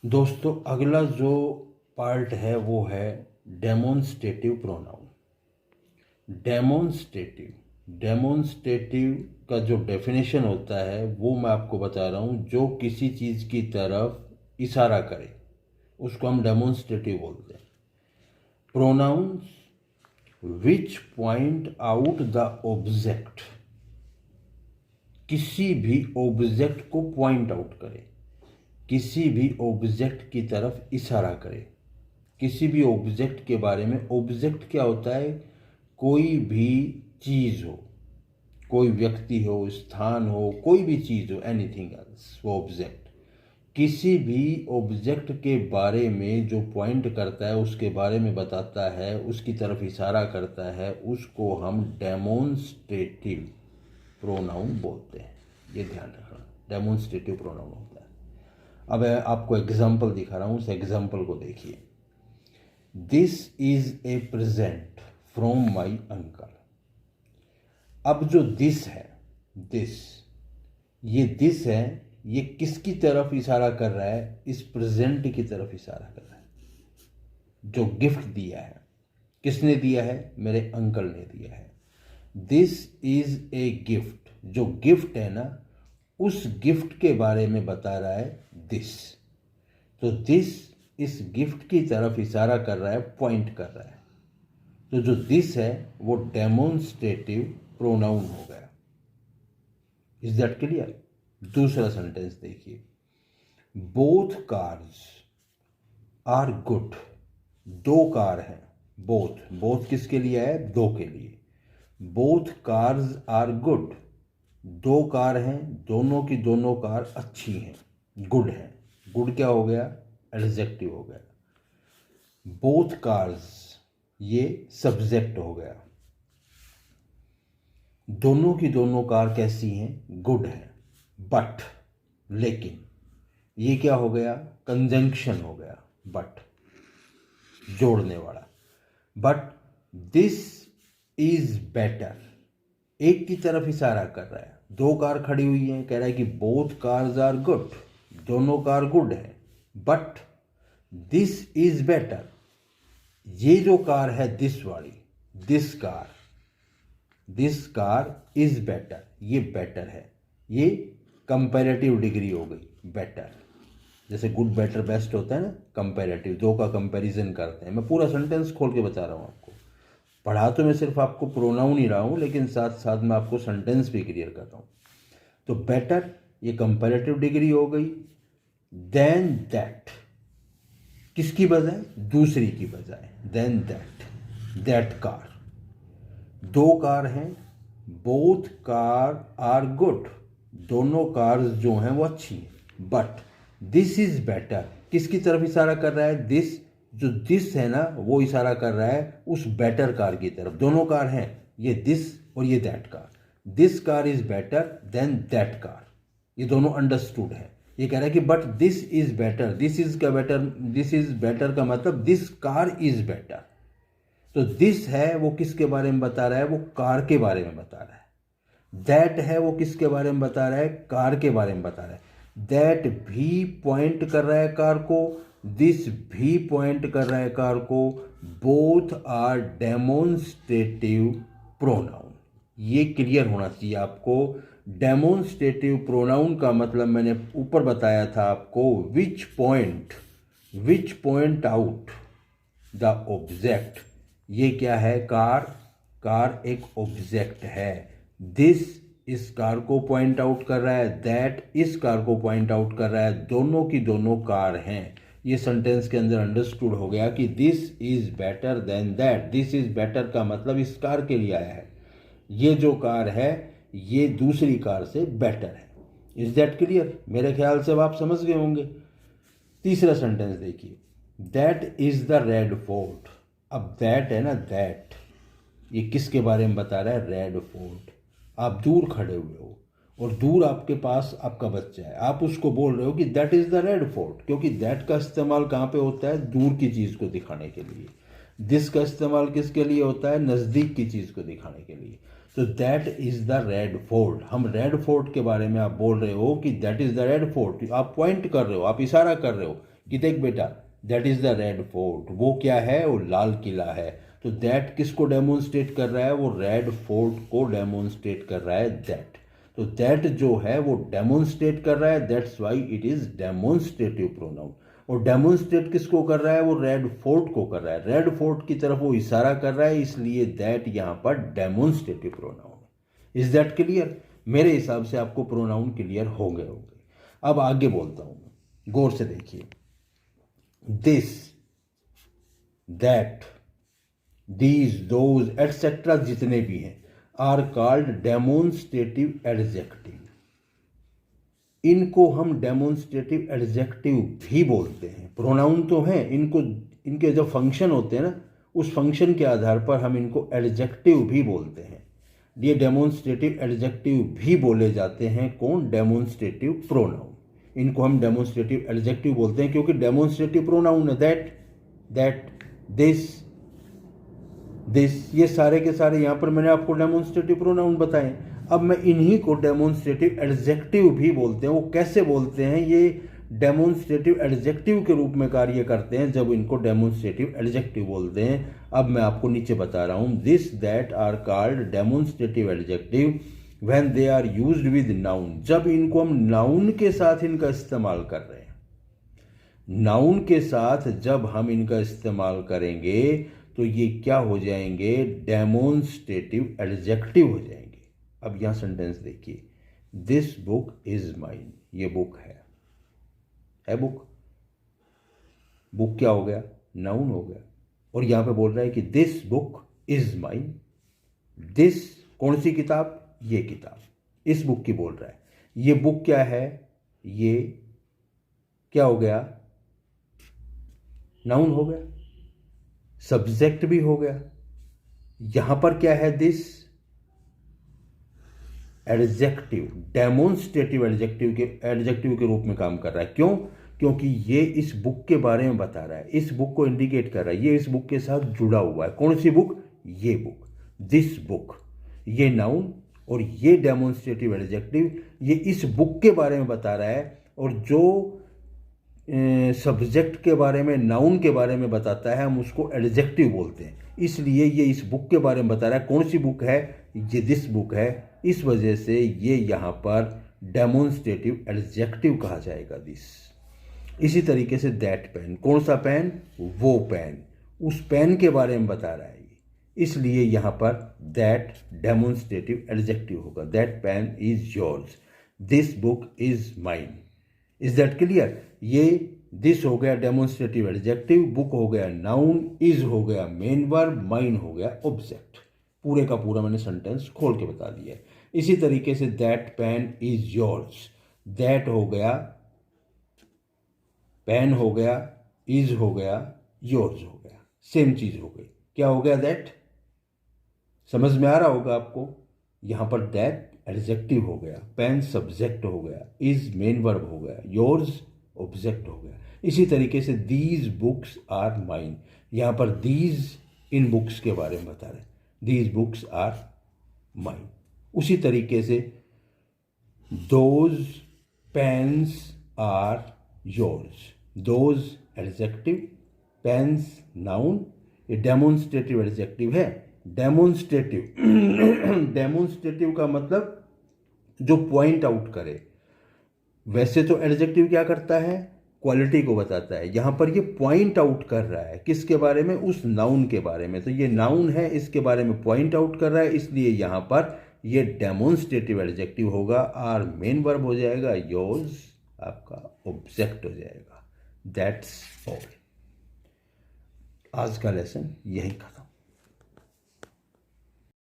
दोस्तों, अगला जो पार्ट है वो है डेमोन्स्ट्रेटिव प्रोनाउन। डेमोन्स्ट्रेटिव का जो डेफिनेशन होता है वो मैं आपको बता रहा हूँ। जो किसी चीज़ की तरफ इशारा करे उसको हम डेमोन्स्ट्रेटिव बोलते हैं। Pronouns which point out the object, किसी भी ऑब्जेक्ट को पॉइंट आउट करे, किसी भी ऑब्जेक्ट की तरफ इशारा करे, किसी भी ऑब्जेक्ट के बारे में। ऑब्जेक्ट क्या होता है? कोई भी चीज़ हो, कोई व्यक्ति हो, स्थान हो, कोई भी चीज़ हो, एनीथिंग एल्स, वो ऑब्जेक्ट। किसी भी ऑब्जेक्ट के बारे में जो पॉइंट करता है, उसके बारे में बताता है, उसकी तरफ इशारा करता है, उसको हम डेमोन्स्ट्रेटिव प्रोनाउन बोलते हैं। ये ध्यान रखना, डेमोन्स्ट्रेटिव प्रोनाउन होता है। अब मैं आपको एग्जाम्पल दिखा रहा हूँ, उस एग्जाम्पल को देखिए। This is a present from my uncle. अब जो दिस है, दिस है, ये किसकी तरफ इशारा कर रहा है? इस प्रेजेंट की तरफ इशारा कर रहा है। जो गिफ्ट दिया है, किसने दिया है? मेरे अंकल ने दिया है। दिस इज ए गिफ्ट, जो गिफ्ट है ना, उस गिफ्ट के बारे में बता रहा है दिस। तो दिस इस गिफ्ट की तरफ इशारा कर रहा है, पॉइंट कर रहा है। तो जो दिस है वो डेमोन्स्ट्रेटिव प्रोनाउन हो गया। Is that clear? दूसरा सेंटेंस देखिए। Both cars are good. दो कार हैं। बोथ किसके लिए है? दो के लिए। बोथ कार्स आर गुड, दो कार हैं, दोनों की दोनों कार अच्छी हैं, गुड हैं। गुड क्या हो गया? एडजेक्टिव हो गया। बोथ कार्स ये सब्जेक्ट हो गया। दोनों की दोनों कार कैसी हैं? गुड है। बट, लेकिन, ये क्या हो गया? कंजंक्शन हो गया। बट जोड़ने वाला। बट दिस इज बेटर, एक की तरफ इशारा कर रहा है। दो कार खड़ी हुई हैं, कह रहा है कि बोथ कार्स आर गुड, दोनों कार गुड है। बट दिस इज बेटर, ये जो कार है दिस वाली, दिस कार इज बेटर, ये बेटर है। ये कंपैरेटिव डिग्री हो गई, बेटर। जैसे गुड, बेटर, बेस्ट होता है ना, कंपैरेटिव, दो का कंपैरिजन करते हैं। मैं पूरा सेंटेंस खोल के बता रहा हूँ आपको। पढ़ा तो मैं सिर्फ आपको प्रोनाउन ही रहा हूँ, लेकिन साथ साथ मैं आपको सेंटेंस भी क्लियर कर रहा हूँ। तो बेटर ये कंपैरेटिव डिग्री हो गई। देन दैट, किसकी बजाय? दूसरी की बजाय। देन दैट कार, दो कार हैं। बोथ कार आर गुड, दोनों कार्स जो हैं वो अच्छी हैं। बट दिस इज बेटर, किसकी तरफ इशारा कर रहा है? दिस, जो दिस है ना वो इशारा कर रहा है उस बेटर कार की तरफ। दोनों कार हैं, ये दिस और ये that car. This car is better than that car, ये दोनों अंडरस्टूड है। ये कह रहा है कि but this is better, this is better का मतलब दिस कार इज बेटर। तो दिस है वो किसके बारे में बता रहा है? वो कार के बारे में बता रहा है। दैट है वो किसके बारे में बता रहा है? कार के बारे में बता रहा है। दैट भी पॉइंट कर रहा है कार को, दिस भी पॉइंट कर रहा है कार को। Both are demonstrative pronoun. ये क्लियर होना चाहिए आपको। डेमोन्स्ट्रेटिव प्रोनाउन का मतलब मैंने ऊपर बताया था आपको, विच पॉइंट आउट द ऑब्जेक्ट। ये क्या है? कार एक ऑब्जेक्ट है। दिस इस कार को पॉइंट आउट कर रहा है, दैट इस कार को पॉइंट आउट कर रहा है। दोनों की दोनों कार हैं। ये सेंटेंस के अंदर अंडरस्टूड हो गया कि this is better than that. This is better का मतलब इस कार के लिए आया है। ये जो कार है ये दूसरी कार से बेटर है। Is that clear? मेरे ख्याल से अब आप समझ गए होंगे। तीसरा सेंटेंस देखिए। That is the red fort. अब दैट है ना, दैट ये किसके बारे में बता रहा है? Red fort. आप दूर खड़े हुए हो और दूर आपके पास आपका बच्चा है, आप उसको बोल रहे हो कि that is the red fort, क्योंकि दैट का इस्तेमाल कहाँ पे होता है? दूर की चीज को दिखाने के लिए। दिस का इस्तेमाल किसके लिए होता है? नजदीक की चीज को दिखाने के लिए। तो that is the red fort, हम रेड फोर्ट के बारे में आप बोल रहे हो कि that is the red fort. आप पॉइंट कर रहे हो, आप इशारा कर रहे हो कि देख बेटा that is the red fort, वो क्या है, वो लाल किला है। तो दैट किसको डेमोन्स्ट्रेट कर रहा है, वो रेड फोर्ट को डेमोन्स्ट्रेट कर रहा है दैट। तो दैट जो है वो डेमोन्स्ट्रेट कर रहा है, that's why it is demonstrative pronoun. और डेमोन्स्ट्रेट किसको कर रहा है, वो रेड फोर्ट को कर रहा है, रेड फोर्ट की तरफ वो इशारा कर रहा है, इसलिए दैट यहाँ पर डेमोन्स्ट्रेटिव प्रोनाउन है। Is that clear? मेरे हिसाब से आपको प्रोनाउन क्लियर हो गए होंगे। अब आगे बोलता हूँ, गौर से देखिए। This, that, these, those etcetera जितने भी हैं आर कॉल्ड डेमोन्स्ट्रेटिव एडजेक्टिव। इनको हम डेमोन्स्ट्रेटिव एडजेक्टिव भी बोलते हैं। प्रोनाउन तो हैं, इनको इनके जो फंक्शन होते हैं ना, उस फंक्शन के आधार पर हम इनको एडजेक्टिव भी बोलते हैं। ये डेमोन्स्ट्रेटिव एडजेक्टिव भी बोले जाते हैं। कौन? Demonstrative pronoun. इनको हम डेमोन्स्ट्रेटिव एडजेक्टिव बोलते हैं क्योंकि डेमोन्स्ट्रेटिव प्रोनाउन है। दैट, दिस, ये सारे के सारे यहाँ पर मैंने आपको डेमोन्स्ट्रेटिव प्रोनाउन बताए। अब मैं इन्हीं को डेमोन्स्ट्रेटिव एडजेक्टिव भी बोलते हैं। वो कैसे बोलते हैं? ये डेमोन्स्ट्रेटिव एडजेक्टिव के रूप में कार्य करते हैं जब इनको डेमोन्स्ट्रेटिव एडजेक्टिव बोलते हैं। अब मैं आपको नीचे बता रहा हूँ, this, that are called demonstrative adjective when they are used with noun. जब इनको हम नाउन के साथ इनका इस्तेमाल कर रहे हैं, नाउन के साथ जब हम इनका इस्तेमाल करेंगे तो ये क्या हो जाएंगे? डेमोन्स्ट्रेटिव एडजेक्टिव हो जाएंगे। अब यहां सेंटेंस देखिए, दिस बुक इज माइन। ये बुक है बुक। बुक क्या हो गया? नाउन हो गया। और यहां पे बोल रहा है कि this book is mine. This कौन सी किताब? ये किताब इस बुक की बोल रहा है। ये बुक क्या है? ये क्या हो गया? नाउन हो गया, सब्जेक्ट भी हो गया। यहां पर क्या है? दिस एडजेक्टिव, डेमोन्स्ट्रेटिव एडजेक्टिव के रूप में काम कर रहा है। क्यों? क्योंकि ये इस बुक के बारे में बता रहा है, इस बुक को इंडिकेट कर रहा है, ये इस बुक के साथ जुड़ा हुआ है। कौन सी बुक? ये बुक, दिस बुक। ये नाउन और ये डेमोन्स्ट्रेटिव एडजेक्टिव, ये इस बुक के बारे में बता रहा है। और जो सब्जेक्ट के बारे में, नाउन के बारे में बताता है, हम उसको एडजेक्टिव बोलते हैं। इसलिए ये इस बुक के बारे में बता रहा है। कौन सी बुक है? ये दिस बुक है। इस वजह से ये यहाँ पर डेमोन्स्ट्रेटिव एडजेक्टिव कहा जाएगा, दिस। इसी तरीके से दैट पेन, कौन सा पेन? वो पेन, उस पेन के बारे में बता रहा है ये, इसलिए यहाँ पर दैट डेमोन्स्ट्रेटिव एडजेक्टिव होगा। That pain is yours, this book is mine. Is that clear? ये दिस हो गया डेमोन्स्ट्रेटिव एडजेक्टिव, बुक हो गया नाउन, इज हो गया मेन वर्ब, माइन हो गया ऑब्जेक्ट। पूरे का पूरा मैंने सेंटेंस खोल के बता दिया है। इसी तरीके say that pain is yours, that हो गया, पेन हो गया, इज हो गया, योर्स हो गया, सेम चीज हो गई। क्या हो गया? दैट। समझ में आ रहा होगा आपको? यहां पर दैट एडजेक्टिव हो गया, पेन सब्जेक्ट हो गया, इज मेन वर्ब हो गया, योर्स ऑब्जेक्ट हो गया। इसी तरीके से दीज बुक्स आर माइन, यहां पर दीज इन बुक्स के बारे में बता रहे हैं, दीज बुक्स आर माइन। उसी तरीके से those pens are yours, those adjective, pens noun, ये डेमोन्स्ट्रेटिव एडजेक्टिव है। डेमोन्स्ट्रेटिव डेमोन्स्ट्रेटिव का मतलब जो पॉइंट आउट करे। वैसे तो एडजेक्टिव क्या करता है? क्वालिटी को बताता है। यहां पर ये पॉइंट आउट कर रहा है, किसके बारे में? उस नाउन के बारे में। तो ये नाउन है, इसके बारे में पॉइंट आउट कर रहा है, इसलिए यहां पर ये डेमोन्स्ट्रेटिव एडजेक्टिव होगा। आर मेन वर्ब हो जाएगा, योर्स आपका ऑब्जेक्ट हो जाएगा। That's all. आज का लेसन यही खत्म।